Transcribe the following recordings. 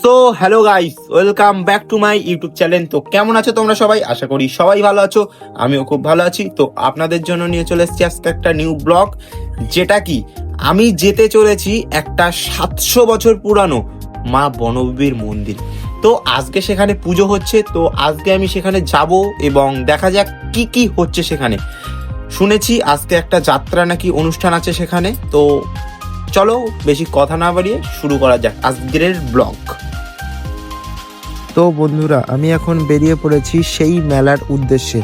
So hello guys, welcome back to my YouTube channel. তো কেমন আছো তোমরা সবাই? আশা করি সবাই ভালো আছো, আমিও খুব ভালো আছি। তো আপনাদের জন্য নিয়ে চলে এসেছি আজকে একটা নিউ ব্লগ, যেটা কি আমি যেতে চলেছি একটা 700 বছর পুরানো মা বনবিবির মন্দির। তো আজকে সেখানে পুজো হচ্ছে, তো আজকে আমি সেখানে যাব এবং দেখা যাক কি কি হচ্ছে সেখানে। শুনেছি আজকে একটা যাত্রা নাকি অনুষ্ঠান আছে সেখানে। তো চলো বেশি কথা না বাড়িয়ে শুরু করা যাক আজকের ব্লগ। তো বন্ধুরা, আমি এখন বেরিয়ে পড়েছি সেই মেলার উদ্দেশ্যে।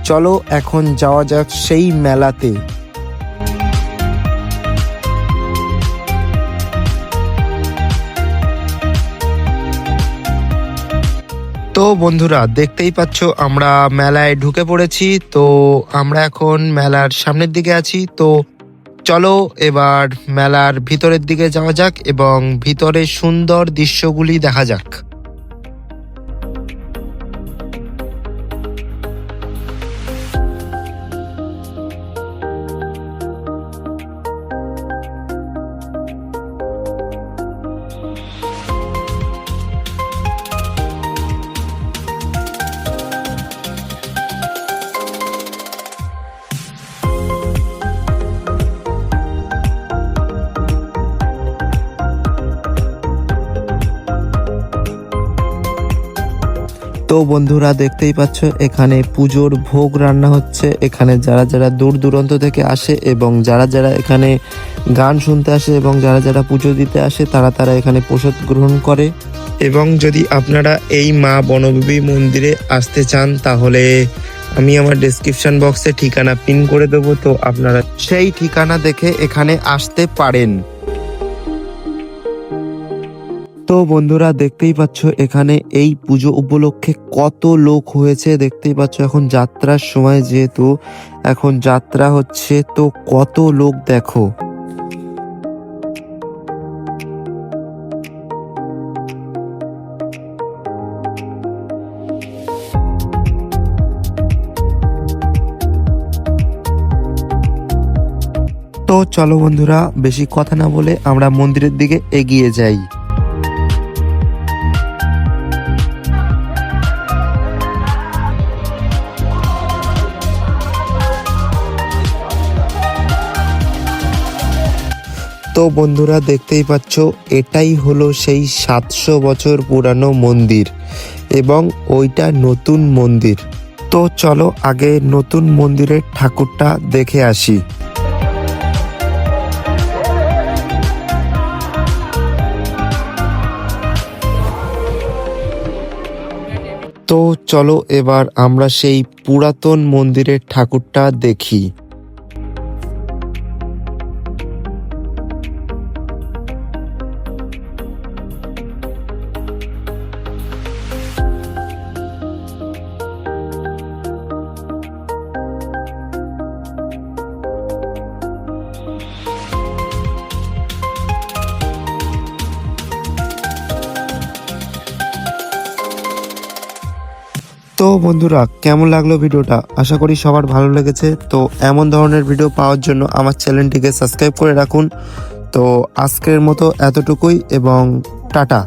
চলো এখন যাওয়া যাক সেই মেলাতে। তো বন্ধুরা, দেখতেই পাচ্ছ আমরা মেলায় ঢুকে পড়েছি। তো আমরা এখন মেলার সামনের দিকে আছি। তো চলো এবার মেলার ভিতরের দিকে যাওয়া যাক এবং ভিতরে সুন্দর দৃশ্যগুলি দেখা যাক। তো বন্ধুরা, দেখতেই পাচ্ছ এখানে পুজোর ভোগ রান্না হচ্ছে। এখানে যারা যারা দূর দূরান্ত থেকে আসে এবং যারা যারা এখানে গান শুনতে আসে এবং যারা যারা পুজো দিতে আসে তারা তারা এখানে প্রসাদ গ্রহণ করে। এবং যদি আপনারা এই মা বনবিবি মন্দিরে আসতে চান তাহলে আমি আমার ডেসক্রিপশন বক্সে ঠিকানা পিন করে দেবো, তো আপনারা সেই ঠিকানা দেখে এখানে আসতে পারেন। তো বন্ধুরা, দেখতেই পাচ্ছ এখানে এই পুজো উপলক্ষে কত লোক হয়েছে। দেখতেই পাচ্ছ এখন যাত্রার সময়, যেহেতু এখন যাত্রা হচ্ছে, তো কত লোক দেখো। তো চলো বন্ধুরা, বেশি কথা না বলে আমরা মন্দিরের দিকে এগিয়ে যাই। তো বন্ধুরা, দেখতেই পাচ্ছ এটাই হলো সেই 700 বছর পুরানো মন্দির এবং ওইটা নতুন মন্দির। তো চলো আগে নতুন মন্দিরের ঠাকুরটা দেখে আসি। তো চলো এবার আমরা সেই পুরাতন মন্দিরের ঠাকুরটা দেখি। তো বন্ধুরা, কেমন লাগলো ভিডিওটা? আশা করি সবার ভালো লেগেছে। তো এমন ধরনের ভিডিও পাওয়ার জন্য আমার চ্যানেলটিকে সাবস্ক্রাইব করে রাখুন। তো আজকের মতো এতটুকুই এবং টাটা।